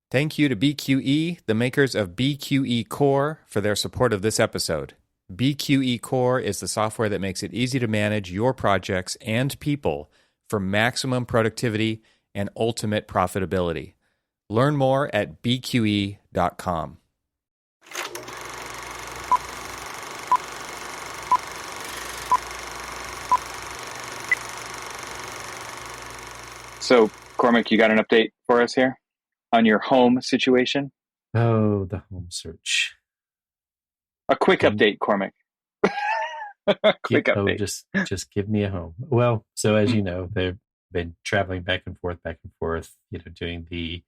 Thank you to BQE, the makers of BQE Core, for their support of this episode. BQE Core is the software that makes it easy to manage your projects and people for maximum productivity and ultimate profitability. Learn more at bqe.com. So, Cormac, you got an update for us here on your home situation? Oh, the home search. A quick update, Cormac. Update. Just give me a home. Well, so as you know, they've been traveling back and forth, doing the,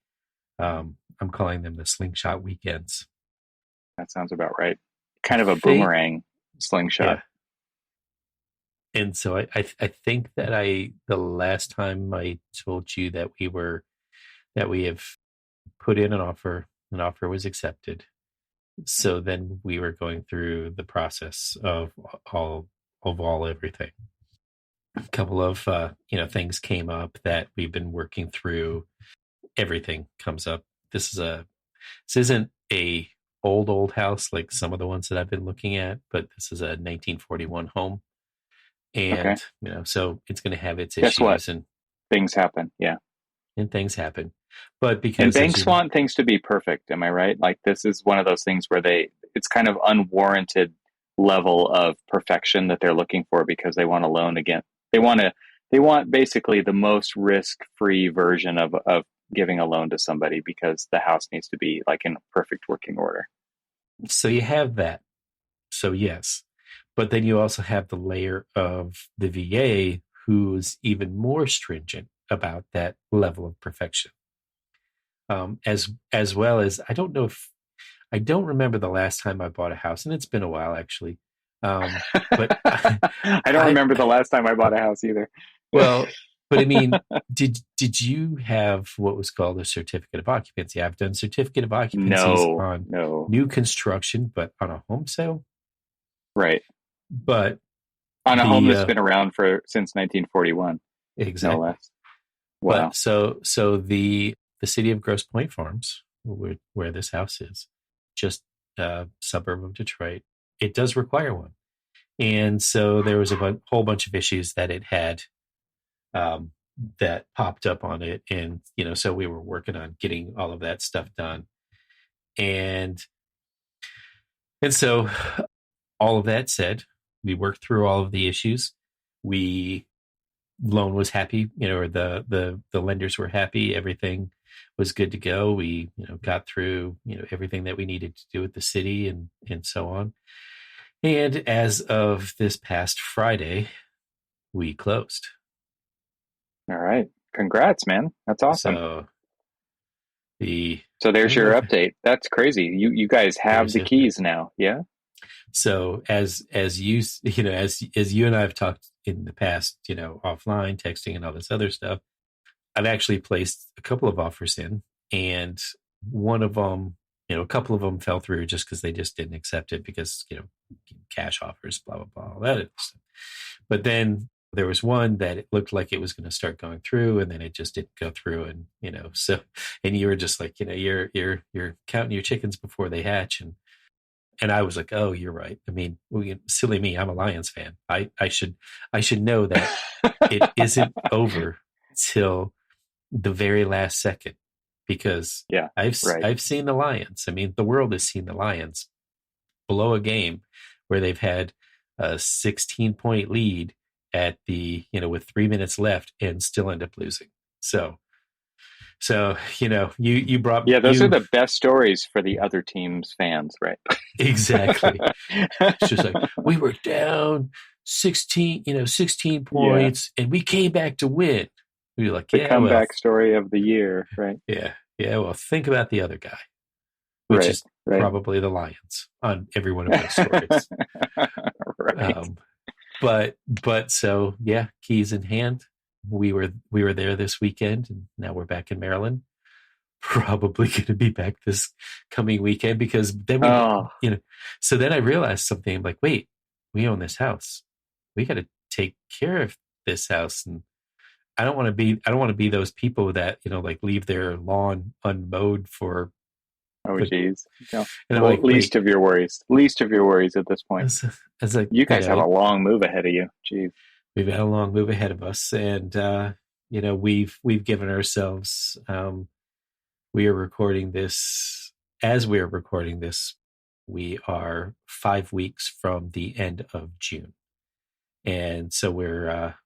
I'm calling them the slingshot weekends. That sounds about right. Kind of a boomerang slingshot. Yeah. And so I think that the last time I told you that we have put in an offer was accepted. So then we were going through the process of everything. A couple of things came up that we've been working through. Everything comes up. This isn't a old house like some of the ones that I've been looking at, but this is a 1941 home. And, so it's going to have its issues. What? And things happen. Yeah. And things happen. But because banks want things to be perfect. Am I right? Like this is one of those things where it's kind of unwarranted level of perfection that they're looking for because they want a loan again. They want basically the most risk-free version of giving a loan to somebody because the house needs to be like in perfect working order. So you have that. So yes. But then you also have the layer of the VA who's even more stringent about that level of perfection. As well as, I don't remember the last time I bought a house, and it's been a while actually. But I don't remember the last time I bought a house either. Well, but I mean, did you have what was called a certificate of occupancy? I've done certificate of occupancies on new construction, but on a home sale. Right. But on a home that's been around since 1941. Exactly. No less. Wow. But so the city of Grosse Pointe Farms, where this house is, just a suburb of Detroit, it does require one. And so there was a whole bunch of issues that it had that popped up on it. And, so we were working on getting all of that stuff done. And so all of that said, we worked through all of the issues. Loan was happy, or the lenders were happy. Everything was good to go. We, got through, everything that we needed to do with the city and so on. And as of this past Friday, we closed. All right. Congrats, man. That's awesome. So there's your update. That's crazy. You guys have the keys now. Yeah. So as you and I have talked in the past, offline, texting and all this other stuff, I've actually placed a couple of offers in, and one of them, a couple of them fell through just because they just didn't accept it because, cash offers, blah, blah, blah, all that stuff. But then there was one that it looked like it was going to start going through, and then it just didn't go through. And, and you were just like, you're counting your chickens before they hatch. And I was like, oh, you're right. I mean, silly me. I'm a Lions fan. I should know that it isn't over till the very last second because I've seen the Lions. I mean, the world has seen the Lions blow a game where they've had a 16-point lead at with 3 minutes left and still end up losing. So you brought those are the best stories for the other team's fans, right? Exactly. It's just like we were down 16 points and we came back to win. We were like, the comeback story of the year, right? Yeah. Well, think about the other guy, which is probably the Lions on every one of those stories. Right. But so keys in hand. We were there this weekend, and now we're back in Maryland. Probably going to be back this coming weekend because then So then I realized something. I'm like, wait, we own this house. We got to take care of this house, and I don't want to be those people that, like leave their lawn unmowed for. Oh, geez. No. And I'm Well, like, wait, least of your worries at this point. as like, You guys have a long move ahead of you. Jeez. we've had a long move ahead of us, and we've given ourselves. We are recording this as we are recording this. We are 5 weeks from the end of June, and so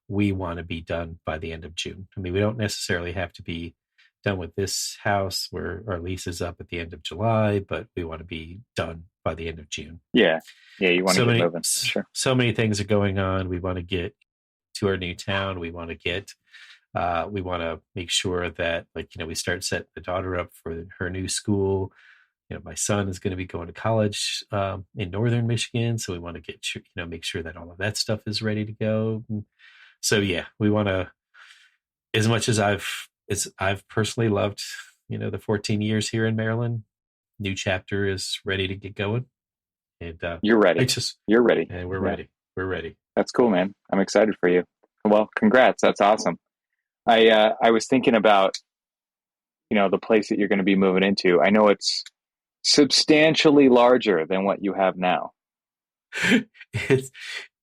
we want to be done by the end of June. I mean, we don't necessarily have to be done with this house where our lease is up at the end of July, but we want to be done by the end of June. Yeah, you want to get moving. Sure. So many things are going on. We want to get to our new town. We want to make sure that, we start setting the daughter up for her new school. My son is going to be going to college in northern Michigan, so we want to make sure that all of that stuff is ready to go. And so yeah, we want to, as much as I've personally loved the 14 years here in Maryland, new chapter is ready to get going. And you're ready. You're ready, and we're ready. We're ready. That's cool, man. I'm excited for you. Well, congrats. That's awesome. I was thinking about the place that you're going to be moving into. I know it's substantially larger than what you have now. It's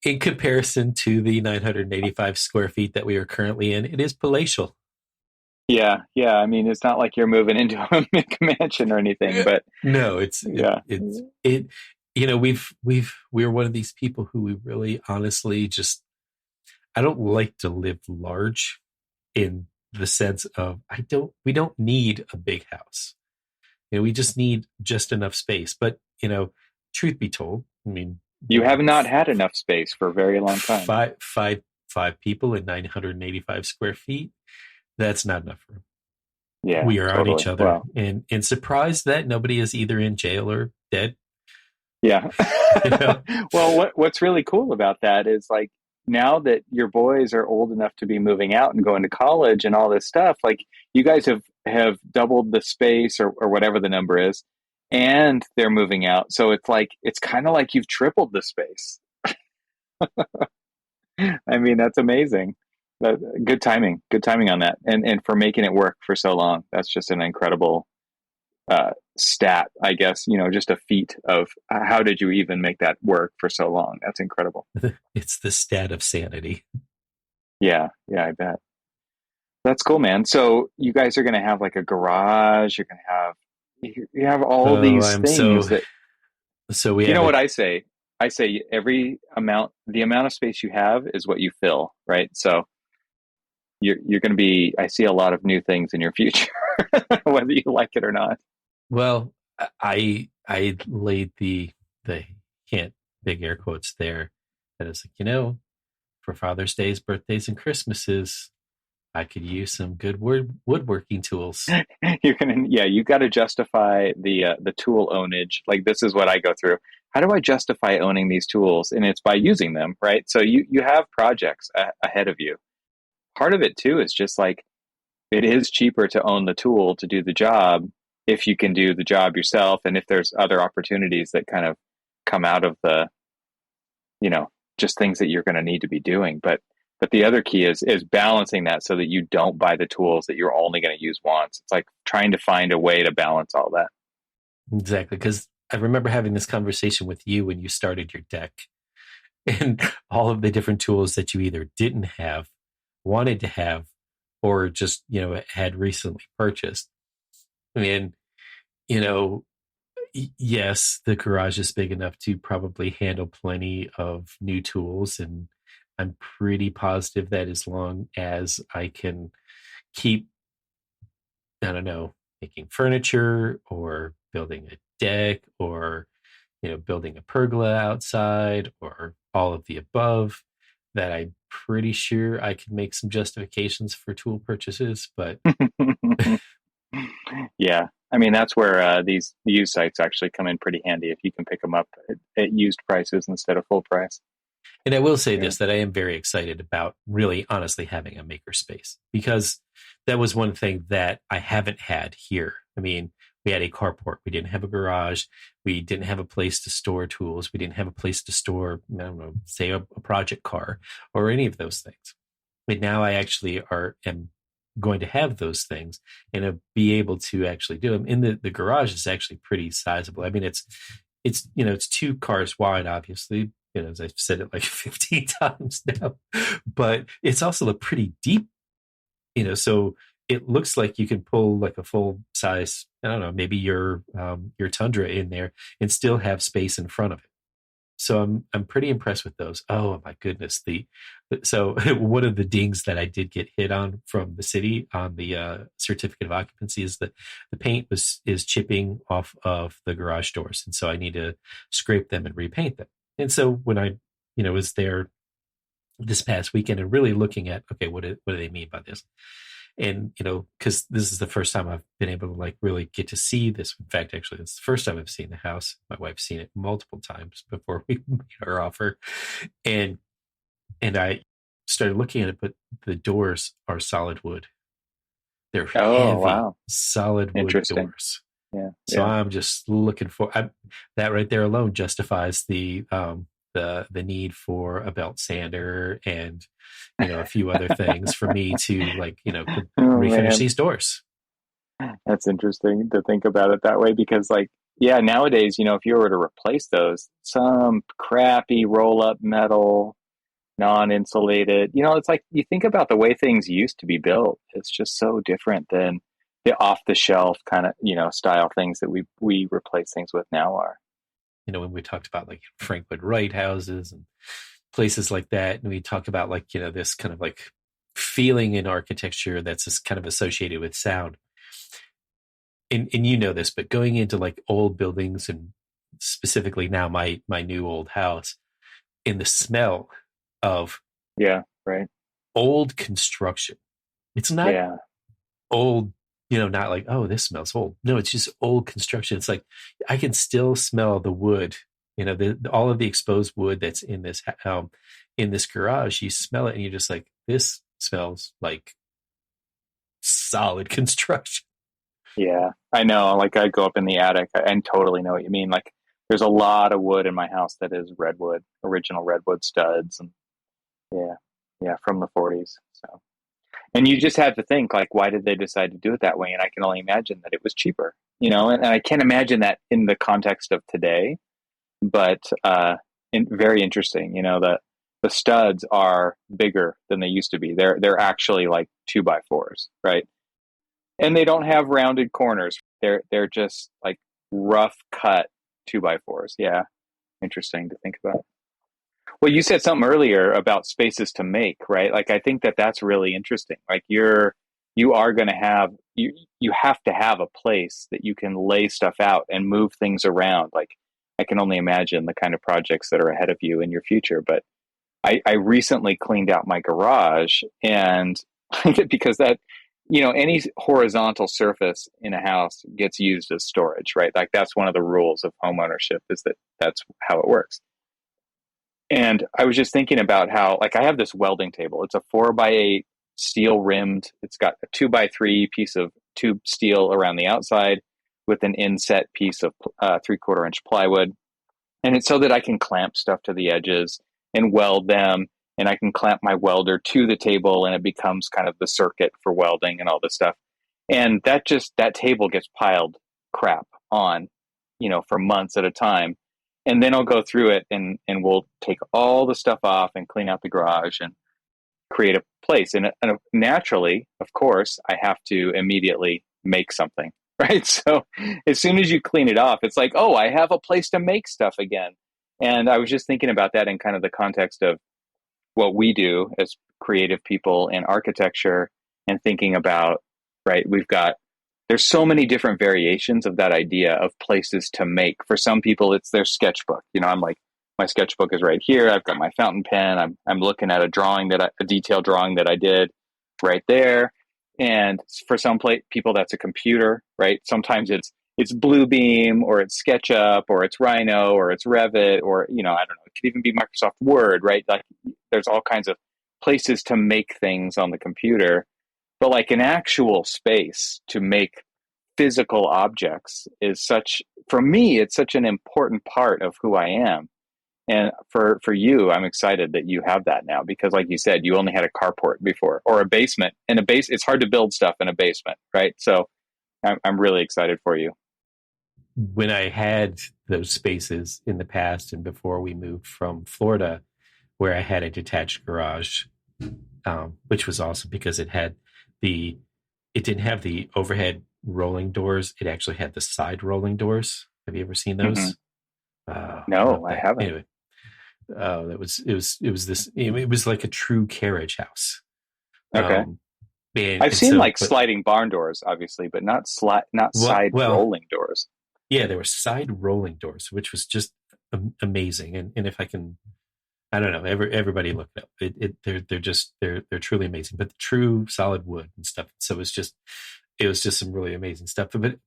in comparison to the 985 square feet that we are currently in. It is palatial. Yeah. I mean, it's not like you're moving into a McMansion or anything, but no, we're one of these people who we really honestly just, I don't like to live large in the sense of we don't need a big house. We just need just enough space. But, truth be told, I mean, you have not had enough space for a very long time. Five people in 985 square feet. That's not enough room. Yeah, we are totally. On each other, and surprised that nobody is either in jail or dead. Yeah. Well, what's really cool about that is now that your boys are old enough to be moving out and going to college and all this stuff, you guys have doubled the space or whatever the number is, and they're moving out. So it's kind of like you've tripled the space. I mean, that's amazing. Good timing on that. And for making it work for so long. That's just an incredible stat, I guess, just a feat of how did you even make that work for so long? That's incredible. It's the stat of sanity. Yeah, I bet. That's cool, man. So you guys are going to have a garage. You're going to have all these things so we, what I say? I say the amount of space you have is what you fill, right? So you're going to be, I see a lot of new things in your future, whether you like it or not. Well, I laid the hint, big air quotes there, that is for Father's Days, birthdays, and Christmases, I could use some good woodworking tools. You got to justify the tool ownage. This is what I go through. How do I justify owning these tools? And it's by using them, right? So you have projects ahead of you. Part of it too is just it is cheaper to own the tool to do the job if you can do the job yourself, and if there's other opportunities that kind of come out of the, just things that you're going to need to be doing. But the other key is balancing that so that you don't buy the tools that you're only going to use once. It's trying to find a way to balance all that. Exactly, because I remember having this conversation with you when you started your deck, and all of the different tools that you either didn't have, wanted to have, or just had recently purchased. I mean, yes, the garage is big enough to probably handle plenty of new tools, and I'm pretty positive that as long as I can keep, making furniture or building a deck or, building a pergola outside or all of the above, that I'm pretty sure I can make some justifications for tool purchases. But yeah, I mean, that's where these used sites actually come in pretty handy if you can pick them up at used prices instead of full price. And I will say this, that I am very excited about really honestly having a makerspace, because that was one thing that I haven't had here. I mean, we had a carport. We didn't have a garage. We didn't have a place to store tools. We didn't have a place to store, say a project car or any of those things. And now I actually am going to have those things and be able to actually do them. In the garage is actually pretty sizable. I mean, it's it's 2 cars wide, obviously. As I've said it like 15 times now, but it's also pretty deep. So it looks like you can pull like a full size, I don't know, maybe your Tundra in there and still have space in front of it. So I'm pretty impressed with those. Oh my goodness. So one of the dings that I did get hit on from the city on the certificate of occupancy is that the paint is chipping off of the garage doors. And so I need to scrape them and repaint them. And so when I, was there this past weekend and really looking at, okay, what do they mean by this? And, because this is the first time I've been able to like really get to see this. In fact, actually, it's the first time I've seen the house. My wife's seen it multiple times before we made our offer. And I started looking at it, but the doors are solid wood. They're heavy, solid wood doors. Yeah. So I'm just looking for that right there alone justifies the need for a belt sander and a few other things for me to refinish these doors. That's interesting to think about it that way, because nowadays, if you were to replace those, some crappy roll up metal, non-insulated, it's like you think about the way things used to be built. It's just so different than the off the shelf kind of, style things that we replace things with now are. When we talked about like Frank Lloyd Wright houses and places like that, and we talk about this kind of like feeling in architecture that's just kind of associated with sound. And this, but going into like old buildings and specifically now my new old house, in the smell of old construction. It's not old, not like, oh, this smells old. No, it's just old construction. It's like I can still smell the wood, all of the exposed wood that's in this garage. You smell it and you're just like, this smells like solid construction. Yeah, I know. Like I go up in the attic and totally know what you mean. Like there's a lot of wood in my house that is redwood, original redwood studs, and from the 40s. So, and you just have to think like, why did they decide to do it that way? And I can only imagine that it was cheaper, and I can't imagine that in the context of today. But very interesting, the studs are bigger than they used to be. They're actually like 2x4s, right? And they don't have rounded corners. They're just like rough cut 2x4s. Yeah, interesting to think about. Well, you said something earlier about spaces to make, right? Like I think that's really interesting. Like you are going to have you have to have a place that you can lay stuff out and move things around. Like I can only imagine the kind of projects that are ahead of you in your future. But I recently cleaned out my garage, and because that. Any horizontal surface in a house gets used as storage, right? Like that's one of the rules of home ownership, is that's how it works. And I was just thinking about how, like, I have this welding table. It's a 4x8 steel rimmed. It's got a 2x3 piece of tube steel around the outside with an inset piece of 3/4 inch plywood. And it's so that I can clamp stuff to the edges and weld them. And I can clamp my welder to the table and it becomes kind of the circuit for welding and all this stuff. And that table gets piled crap on, for months at a time. And then I'll go through it and we'll take all the stuff off and clean out the garage and create a place. And naturally, of course, I have to immediately make something, right? So as soon as you clean it off, it's like, oh, I have a place to make stuff again. And I was just thinking about that in kind of the context of what we do as creative people in architecture, and thinking about, right, there's so many different variations of that idea of places to make. For some people, it's their sketchbook. I'm like, my sketchbook is right here. I've got my fountain pen. I'm looking at a detailed drawing that I did right there. And for some people, that's a computer, right? Sometimes it's Bluebeam, or it's SketchUp, or it's Rhino, or it's Revit, or, I don't know, it could even be Microsoft Word, right? Like there's all kinds of places to make things on the computer, but like an actual space to make physical objects for me, it's such an important part of who I am. And for you, I'm excited that you have that now, because like you said, you only had a carport before, or a basement. In a base, it's hard to build stuff in a basement, right? So I'm really excited for you. When I had those spaces in the past and before we moved from Florida, where I had a detached garage, which was awesome because it didn't have the overhead rolling doors. It actually had the side rolling doors. Have you ever seen those? No, I haven't. Anyway, it was like a true carriage house. Okay. I've seen sliding barn doors, obviously, but not side rolling doors. Yeah, there were side rolling doors, which was just amazing. And if I can, I don't know, everybody look it up. They're truly amazing. But the true solid wood and stuff. So it was just some really amazing stuff. But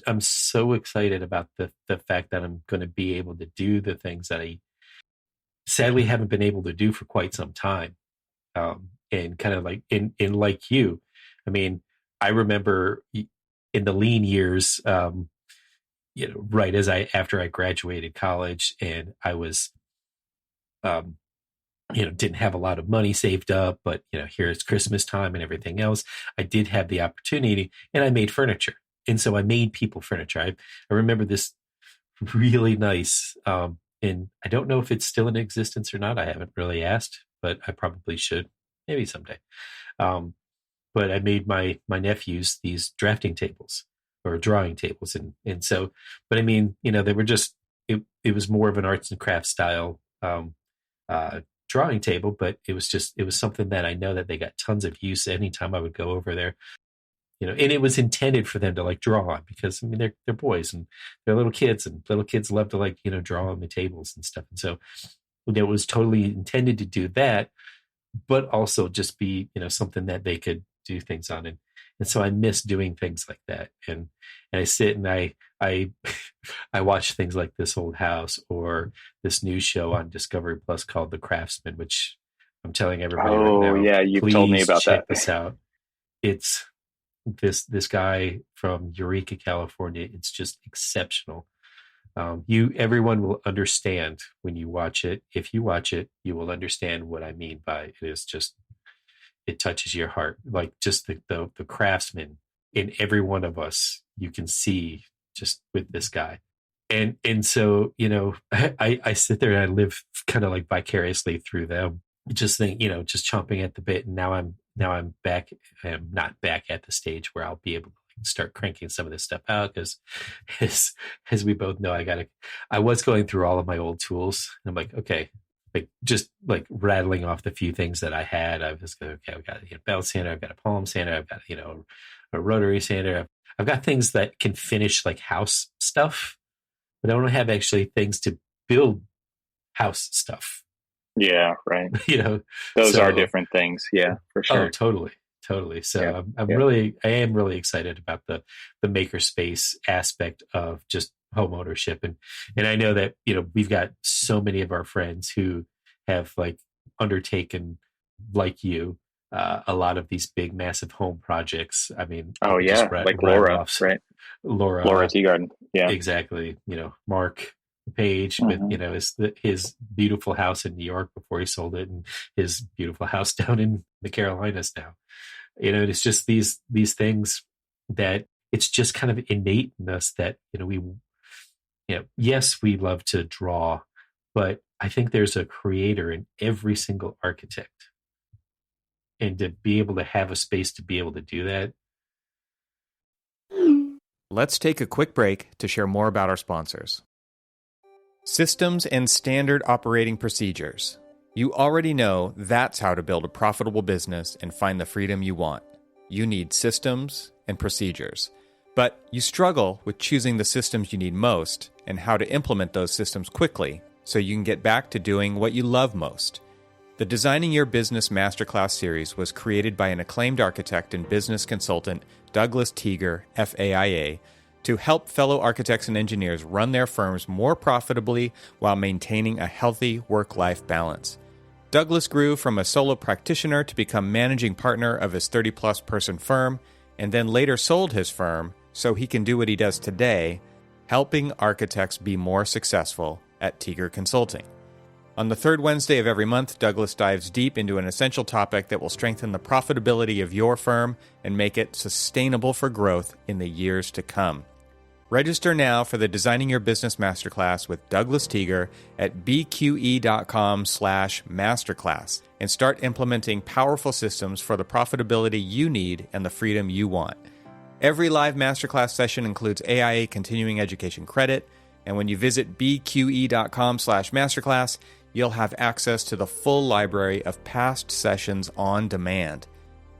I'm so excited about the fact that I'm going to be able to do the things that I sadly haven't been able to do for quite some time. And kind of like in like you, I mean, I remember in the lean years, right after I graduated college, and I was, didn't have a lot of money saved up, but here it's Christmas time and everything else. I did have the opportunity, and I made furniture, and so I made people furniture. I remember this really nice, and I don't know if it's still in existence or not. I haven't really asked, but I probably should, maybe someday. But I made my nephews these drafting tables or drawing tables, and so, but I mean, they were just it was more of an arts and crafts style drawing table, but it was something that I know that they got tons of use anytime I would go over there. And it was intended for them to like draw on, because I mean they're boys and they're little kids, and little kids love to like draw on the tables and stuff. And so it was totally intended to do that, but also just be something that they could do things on. And so I miss doing things like that. And I sit and I I watch things like This Old House or this new show on Discovery Plus called The Craftsman, which I'm telling everybody right now. Yeah, you've told me about check that. This out. It's this guy from Eureka, California. It's just exceptional. Everyone will understand when you watch it. If you watch it, you will understand what I mean by it is just, it touches your heart. Like just the craftsman in every one of us, you can see just with this guy. And so, I sit there and I live kind of like vicariously through them. Just think, just chomping at the bit. And now I'm back. I'm not back at the stage where I'll be able to start cranking some of this stuff out, because as we both know, I was going through all of my old tools, and I'm like, okay, like just like rattling off the few things that I had. I was going, okay, I've got a belt sander, I've got a palm sander, I've got a rotary sander. I've got things that can finish like house stuff, but I don't have actually things to build house stuff. Yeah, right. Those are different things. Yeah, for sure. Oh, totally. So yeah, I am really excited about the makerspace aspect of just home ownership. And I know that, we've got so many of our friends who have like undertaken, like you, a lot of these big, massive home projects. I mean, like Laura, right? Laura Teagarden. Yeah, exactly. Mark Page with his beautiful house in New York before he sold it, and his beautiful house down in the Carolinas now. It's just these things that it's just kind of innate in us that yes, we love to draw, but I think there's a creator in every single architect, and to be able to have a space to be able to do that. Let's take a quick break to share more about our sponsors. Systems and standard operating procedures. You already know that's how to build a profitable business and find the freedom you want. You need systems and procedures. But you struggle with choosing the systems you need most and how to implement those systems quickly so you can get back to doing what you love most. The Designing Your Business Masterclass series was created by an acclaimed architect and business consultant, Douglas Teager, FAIA, to help fellow architects and engineers run their firms more profitably while maintaining a healthy work-life balance. Douglas grew from a solo practitioner to become managing partner of his 30-plus person firm, and then later sold his firm so he can do what he does today, helping architects be more successful at Teager Consulting. On the third Wednesday of every month, Douglas dives deep into an essential topic that will strengthen the profitability of your firm and make it sustainable for growth in the years to come. Register now for the Designing Your Business Masterclass with Douglas Teager at bqe.com/masterclass and start implementing powerful systems for the profitability you need and the freedom you want. Every live masterclass session includes AIA continuing education credit, and when you visit bqe.com/masterclass, you'll have access to the full library of past sessions on demand.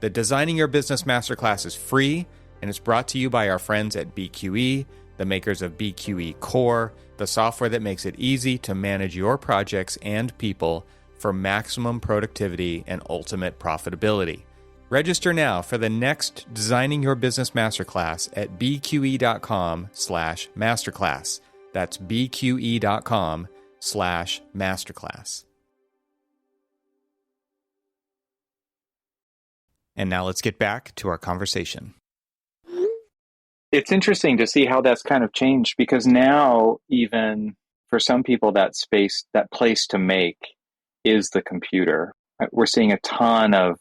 The Designing Your Business Masterclass is free, and it's brought to you by our friends at BQE, the makers of BQE Core, the software that makes it easy to manage your projects and people for maximum productivity and ultimate profitability. Register now for the next Designing Your Business Masterclass at bqe.com/masterclass. That's bqe.com/masterclass. And now let's get back to our conversation. It's interesting to see how that's kind of changed, because now, even for some people, that place to make is the computer. We're seeing a ton of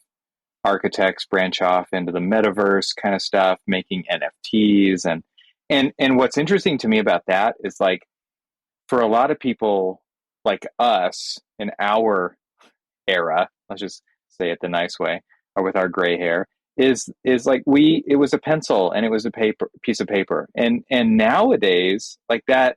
architects branch off into the metaverse kind of stuff, making NFTs. And what's interesting to me about that is, like, for a lot of people like us in our era, let's just say it the nice way, or with our gray hair, is like it was a pencil and it was a piece of paper. And nowadays, like, that,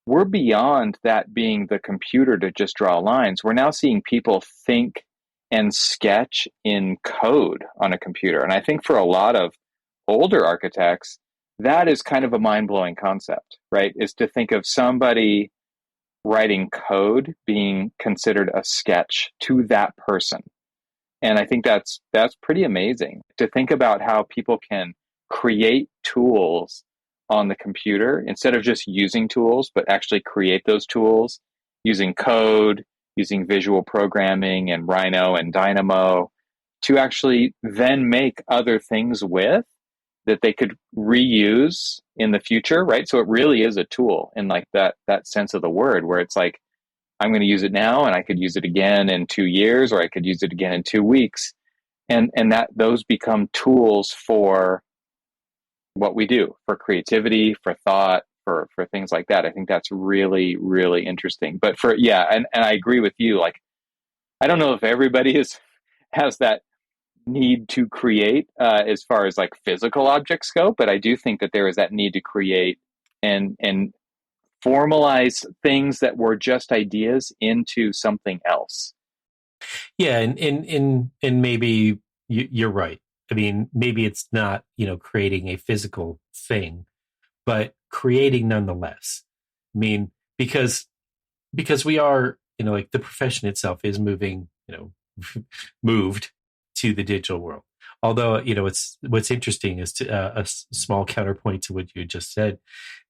we're beyond that being the computer to just draw lines. We're now seeing people think and sketch in code on a computer. And I think for a lot of older architects, that is kind of a mind-blowing concept, right? Is to think of somebody writing code being considered a sketch to that person. And I think that's pretty amazing to think about how people can create tools on the computer instead of just using tools, but actually create those tools using code, using visual programming and Rhino and Dynamo to actually then make other things with that they could reuse in the future, right? So it really is a tool in, like, that sense of the word, where it's like, I'm going to use it now and I could use it again in 2 years, or I could use it again in 2 weeks. And that those become tools for what we do, for creativity, for thought, for things like that. I think that's really, really interesting. But and I agree with you. Like, I don't know if everybody has that need to create as far as, like, physical objects go, but I do think that there is that need to create and formalize things that were just ideas into something else. Yeah, and maybe you're right. I mean, maybe it's not, creating a physical thing, but creating nonetheless. I mean, because we are, like, the profession itself is moving, moved to the digital world. Although, what's interesting is a small counterpoint to what you just said.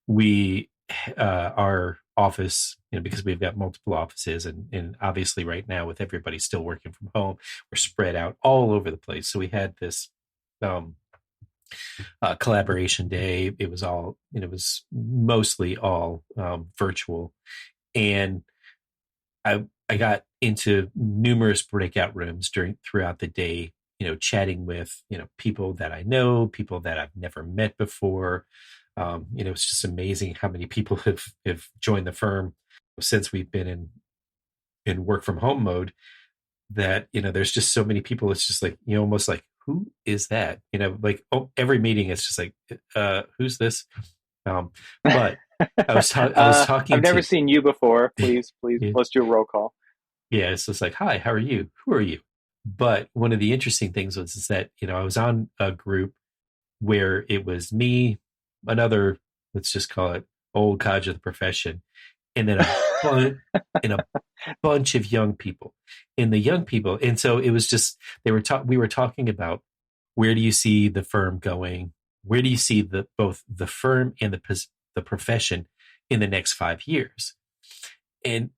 We, our office, because we've got multiple offices, and obviously right now with everybody still working from home, we're spread out all over the place. So we had this collaboration day. It was mostly all virtual, and I got into numerous breakout rooms throughout the day, chatting with, people that I know, people that I've never met before. It's just amazing how many people have joined the firm since we've been in work from home mode, that, there's just so many people. It's just like, almost like, who is that? Like, every meeting it's just like, who's this? But I was talking. I've never seen you before. Please, Yeah. let's do a roll call. Yeah, it's just like, hi, how are you? Who are you? But one of the interesting things is that, I was on a group where it was me, another, let's just call it old codger of the profession, and then a bunch of young people. And the young people, and so it was just, we were talking about, where do you see the firm going? Where do you see both the firm and the profession in the next 5 years? And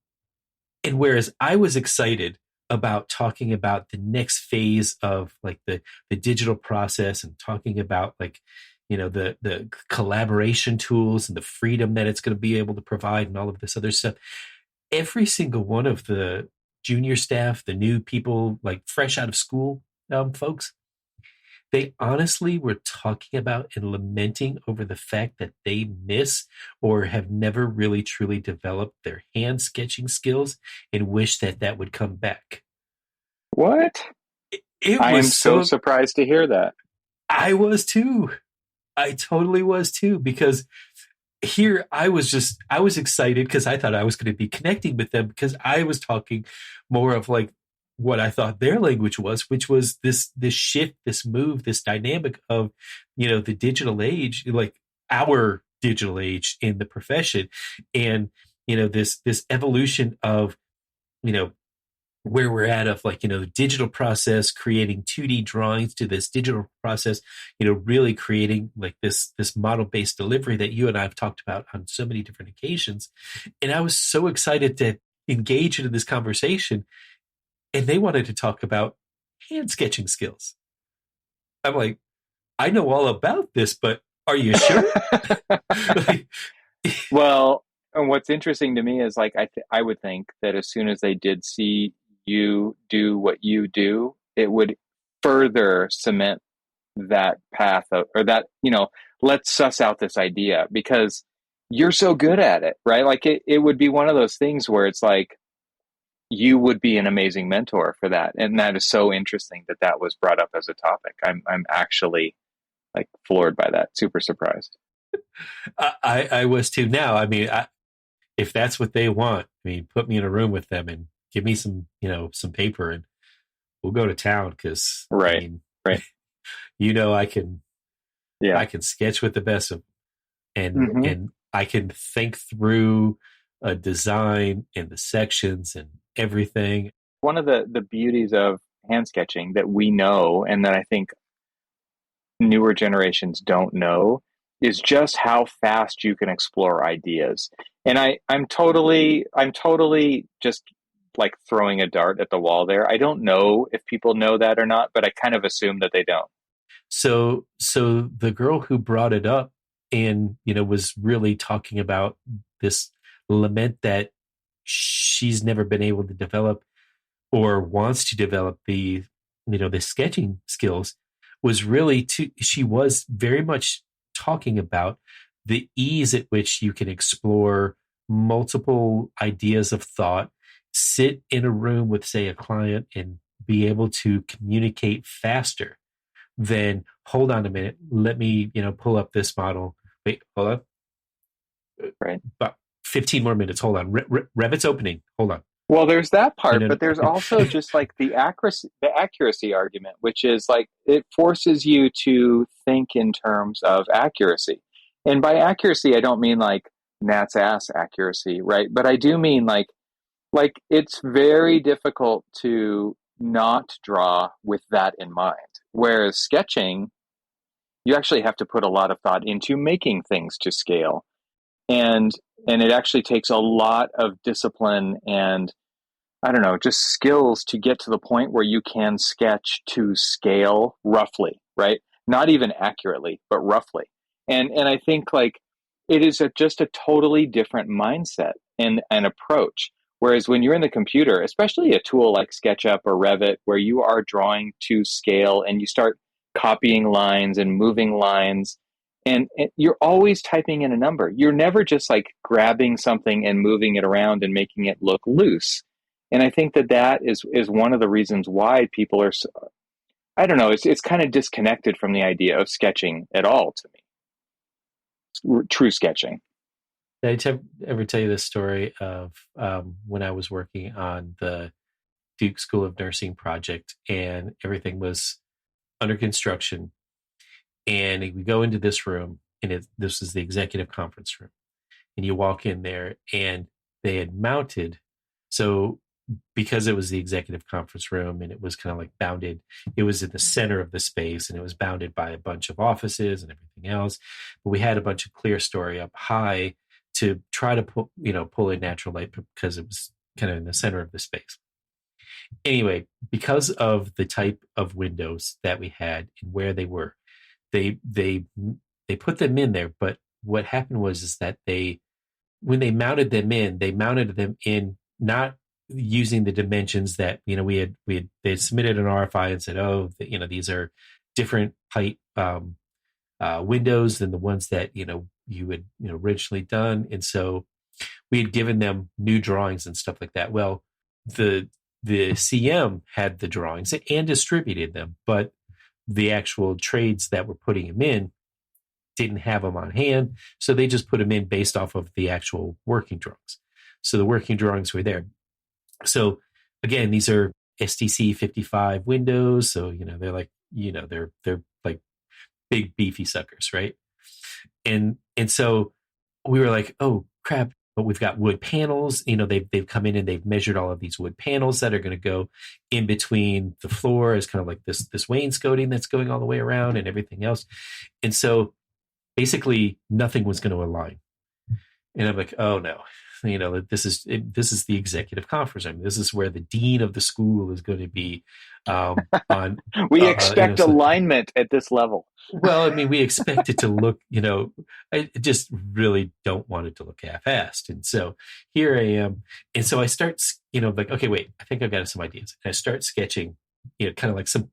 whereas I was excited about talking about the next phase of, like, the digital process, and talking about, like, the collaboration tools and the freedom that it's going to be able to provide and all of this other stuff, every single one of the junior staff, the new people, like fresh out of school folks, they honestly were talking about and lamenting over the fact that they miss or have never really truly developed their hand sketching skills and wish that that would come back. What? It I am was so surprised to hear that. I was too. I totally was too, because here I was excited because I thought I was going to be connecting with them, because I was talking more of like what I thought their language was, which was this shift, this move, this dynamic of, the digital age, like our digital age in the profession. And, this evolution of, where we're at of like, the digital process, creating 2D drawings, to this digital process, really creating like this model-based delivery that you and I have talked about on so many different occasions. And I was so excited to engage into this conversation, and they wanted to talk about hand sketching skills. I'm like, I know all about this, but are you sure? Well, and what's interesting to me is like, I would think that as soon as they did see you do what you do, it would further cement that path or that, let's suss out this idea because you're so good at it, right? Like it would be one of those things where it's like, you would be an amazing mentor for that. And that is so interesting that was brought up as a topic. I'm actually like floored by that. Super surprised. I was too. Now, I mean, if that's what they want, I mean, put me in a room with them and give me some, some paper, and we'll go to town. Because right, I mean, right. I can sketch with the best of them, and I can think through a design and the sections and everything. One of the beauties of hand sketching that we know, and that I think newer generations don't know, is just how fast you can explore ideas. And I'm totally just like throwing a dart at the wall there. I don't know if people know that or not, but I kind of assume that they don't. So the girl who brought it up and, was really talking about this lament that she's never been able to develop or wants to develop the sketching skills, was really she was very much talking about the ease at which you can explore multiple ideas of thought, sit in a room with, say, a client, and be able to communicate faster than, hold on a minute, let me, pull up this model. Wait, hold on. Right. About 15 more minutes. Hold on. Revit's opening. Hold on. Well, there's that part, but there's also just like the accuracy argument, which is like it forces you to think in terms of accuracy. And by accuracy, I don't mean like Nat's ass accuracy, right? But I do mean like it's very difficult to not draw with that in mind. Whereas sketching, you actually have to put a lot of thought into making things to scale. And it actually takes a lot of discipline and, I don't know, just skills to get to the point where you can sketch to scale roughly, right? Not even accurately, but roughly. And I think like it is just a totally different mindset and approach. Whereas when you're in the computer, especially a tool like SketchUp or Revit, where you are drawing to scale and you start copying lines and moving lines, and you're always typing in a number. You're never just like grabbing something and moving it around and making it look loose. And I think that is one of the reasons why people are, I don't know, it's kind of disconnected from the idea of sketching at all to me. True sketching. Did I ever tell you this story of when I was working on the Duke School of Nursing project and everything was under construction? And we go into this room, and this is the executive conference room. And you walk in there, and they had mounted. So because it was the executive conference room and it was kind of like bounded, it was in the center of the space, and it was bounded by a bunch of offices and everything else. But we had a bunch of clear story up high to try to pull in natural light because it was kind of in the center of the space. Anyway, because of the type of windows that we had and where they were, they put them in there. But what happened was that they when they mounted them in, not using the dimensions that, they submitted an RFI and said, oh, these are different height windows than the ones that, you had, originally done. And so we had given them new drawings and stuff like that. Well, the CM had the drawings and distributed them, but the actual trades that were putting them in didn't have them on hand. So they just put them in based off of the actual working drawings. So the working drawings were there. So again, these are STC 55 windows. So, they're like, they're like big beefy suckers. Right. And so we were like, oh crap, but we've got wood panels. They've come in and they've measured all of these wood panels that are going to go in between the floor as kind of like this wainscoting that's going all the way around and everything else. And so basically nothing was going to align. And I'm like, oh no, this is the executive conference. I mean, this is where the dean of the school is going to be on. We expect alignment at this level. Well, I mean, we expect it to look, I just really don't want it to look half-assed. And so here I am. And so I start, like, okay, wait, I think I've got some ideas. And I start sketching, kind of like some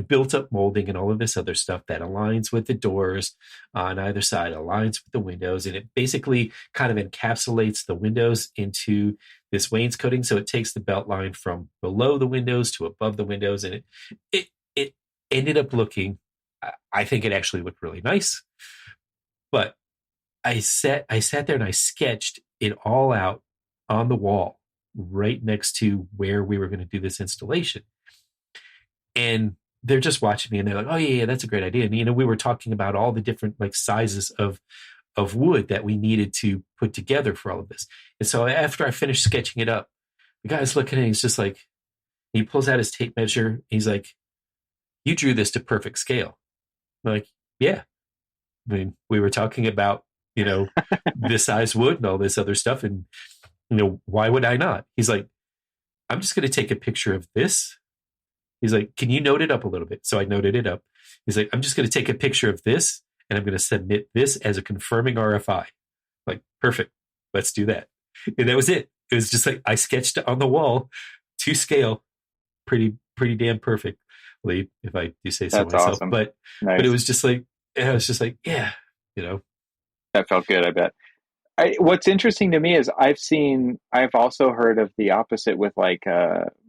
built up molding and all of this other stuff that aligns with the doors on either side, aligns with the windows. And it basically kind of encapsulates the windows into this wainscoting. So it takes the belt line from below the windows to above the windows. And it ended up looking, I think it actually looked really nice. But I sat there and I sketched it all out on the wall right next to where we were going to do this installation. And they're just watching me and they're like, oh yeah, that's a great idea. And, we were talking about all the different like sizes of wood that we needed to put together for all of this. And so after I finished sketching it up, the guy's looking at it, he's just like, he pulls out his tape measure. He's like, you drew this to perfect scale. I'm like, yeah. I mean, we were talking about, this size wood and all this other stuff. And, why would I not? He's like, I'm just going to take a picture of this. He's like, can you note it up a little bit? So I noted it up. He's like, I'm just going to take a picture of this and I'm going to submit this as a confirming RFI. Like, perfect. Let's do that. And that was it. It was just like, I sketched it on the wall to scale pretty damn perfectly, if I do say so That's myself. Awesome. But it was just like, yeah, That felt good, I bet. What's interesting to me is I've also heard of the opposite with like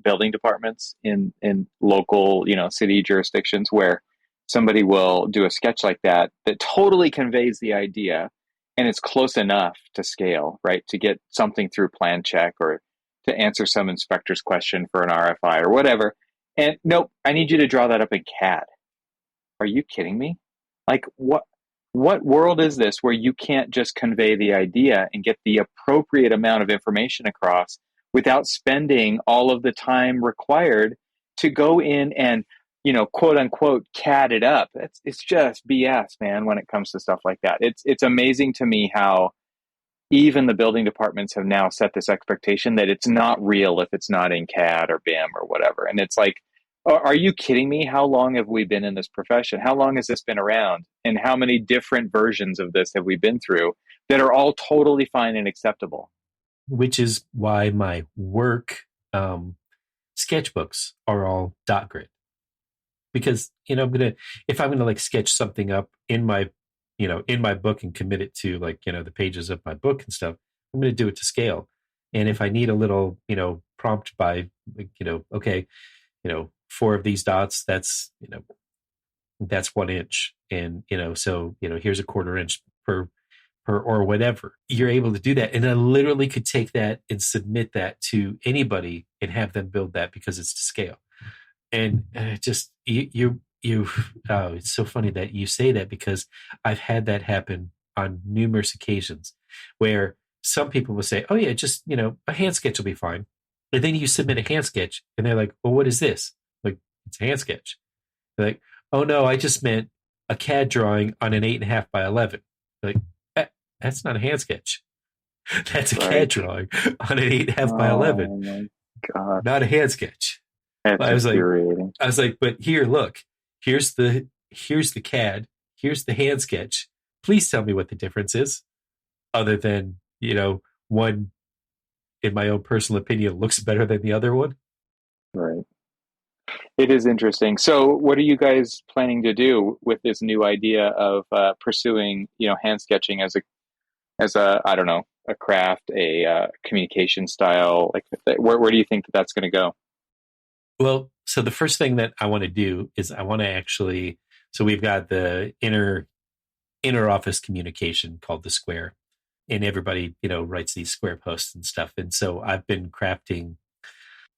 building departments in local, city jurisdictions where somebody will do a sketch like that totally conveys the idea and it's close enough to scale, right? To get something through plan check or to answer some inspector's question for an RFI or whatever. And nope, I need you to draw that up in CAD. Are you kidding me? Like what world is this where you can't just convey the idea and get the appropriate amount of information across without spending all of the time required to go in and, quote unquote, CAD it up? It's just BS, man, when it comes to stuff like that. It's amazing to me how even the building departments have now set this expectation that it's not real if it's not in CAD or BIM or whatever. And it's like, are you kidding me? How long have we been in this profession? How long has this been around? And how many different versions of this have we been through that are all totally fine and acceptable? Which is why my work sketchbooks are all dot grid. Because, if I'm going to like sketch something up in my book and commit it to like, the pages of my book and stuff, I'm going to do it to scale. And if I need a little, prompt by, like, okay, 4 of these dots, that's 1 inch. And, so, here's a 1/4 inch per or whatever. You're able to do that. And I literally could take that and submit that to anybody and have them build that because it's to scale. And just, it's so funny that you say that because I've had that happen on numerous occasions where some people will say, oh yeah, just, a hand sketch will be fine. And then you submit a hand sketch and they're like, well, what is this? Like, it's a hand sketch. They're like, oh no, I just meant a CAD drawing on an 8.5 by 11. They're like, that's not a hand sketch. That's a CAD drawing on an 8.5 by 11. Oh my God. Not a hand sketch. That's infuriating. I was like, but here, look, here's the CAD, here's the hand sketch. Please tell me what the difference is, other than one, in my own personal opinion, looks better than the other one. Right. It is interesting. So what are you guys planning to do with this new idea of pursuing, hand sketching as a, I don't know, a craft, a communication style? Like, where do you think that that's going to go? Well, so the first thing that I want to do is I want to actually, so we've got the inner office communication called the Square, and everybody, writes these Square posts and stuff. And so I've been crafting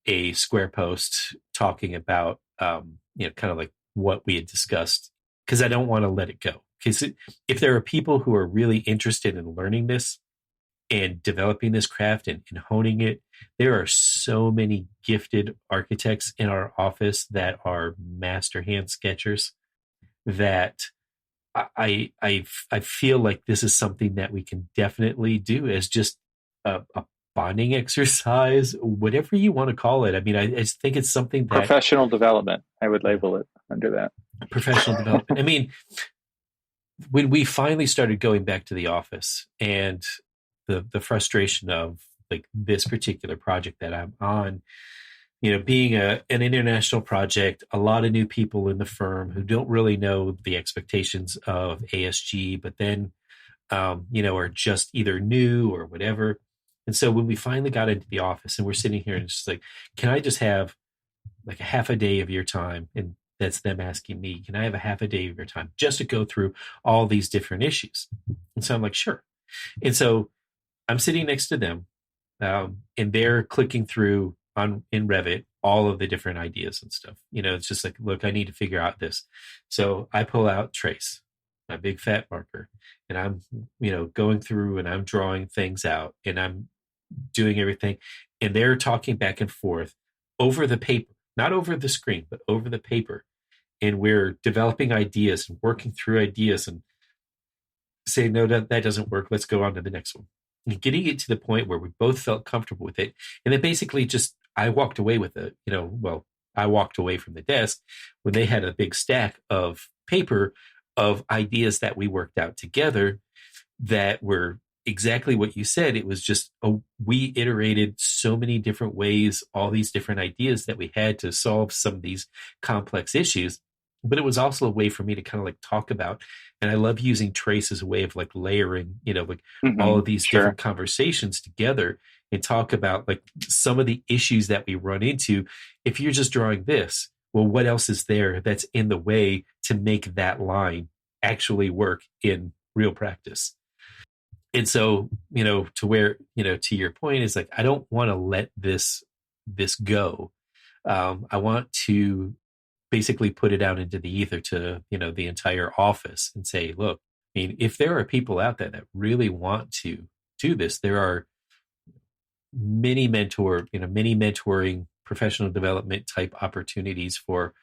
a Square post talking about, kind of like what we had discussed, because I don't want to let it go. Because if there are people who are really interested in learning this and developing this craft and honing it, there are so many gifted architects in our office that are master hand sketchers that I feel like this is something that we can definitely do as just a bonding exercise, whatever you want to call it. I mean, I just think it's something that professional development, I would label it under that. Professional development. I mean, when we finally started going back to the office and the frustration of like this particular project that I'm on, being an international project, a lot of new people in the firm who don't really know the expectations of ASG, but then, are just either new or whatever. And so when we finally got into the office and we're sitting here and it's just like, can I just have like a half a day of your time? And that's them asking me, can I have a half a day of your time just to go through all these different issues? And so I'm like, sure. And so I'm sitting next to them, and they're clicking through in Revit all of the different ideas and stuff. It's just like, look, I need to figure out this. So I pull out Trace, my big fat marker, and I'm, going through and I'm drawing things out and I'm doing everything. And they're talking back and forth over the paper, not over the screen, but over the paper. And we're developing ideas and working through ideas and saying, no, that doesn't work. Let's go on to the next one. And getting it to the point where we both felt comfortable with it. And then basically just, I walked away with it, I walked away from the desk when they had a big stack of paper of ideas that we worked out together that were exactly what you said. It was just, we iterated so many different ways, all these different ideas that we had to solve some of these complex issues. But it was also a way for me to kind of like talk about, and I love using Trace as a way of like layering, all of these different conversations together and talk about like some of the issues that we run into. If you're just drawing this, well, what else is there that's in the way to make that line actually work in real practice? And so, to where, to your point is like, I don't want to let this go. I want to basically put it out into the ether to, the entire office and say, look, I mean, if there are people out there that really want to do this, there are many mentoring, professional development type opportunities for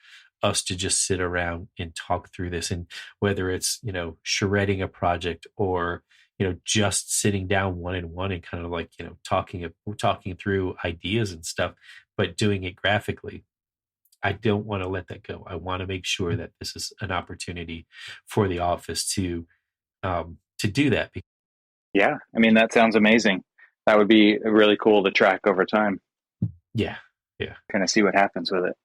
us to just sit around and talk through this. And whether it's, shredding a project or, just sitting down one-on-one and kind of like, talking through ideas and stuff, but doing it graphically. I don't want to let that go. I want to make sure that this is an opportunity for the office to do that. Yeah. I mean, that sounds amazing. That would be really cool to track over time. Yeah. Yeah. Kind of see what happens with it.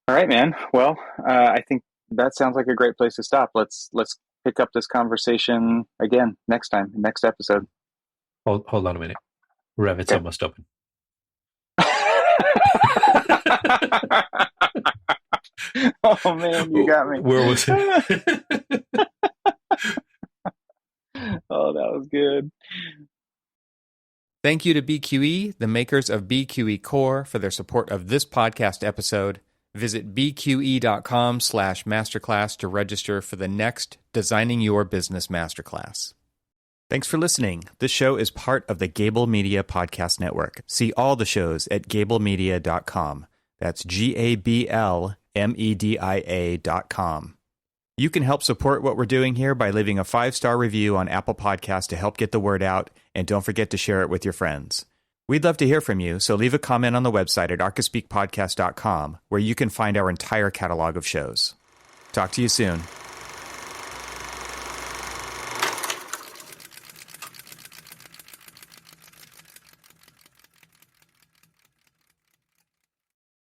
All right, man. Well, I think that sounds like a great place to stop. Let's pick up this conversation again next episode. Hold on a minute. Revit's almost open. Oh man, you got me. Where was it? Oh, that was good. Thank you to BQE, the makers of BQE Core, for their support of this podcast episode. Visit bqe.com/masterclass to register for the next Designing Your Business Masterclass. Thanks for listening. This show is part of the Gable Media Podcast Network. See all the shows at gablemedia.com. That's GABLMEDIA.com. You can help support what we're doing here by leaving a 5-star review on Apple Podcasts to help get the word out, and don't forget to share it with your friends. We'd love to hear from you, so leave a comment on the website at archispeakpodcast.com, where you can find our entire catalog of shows. Talk to you soon.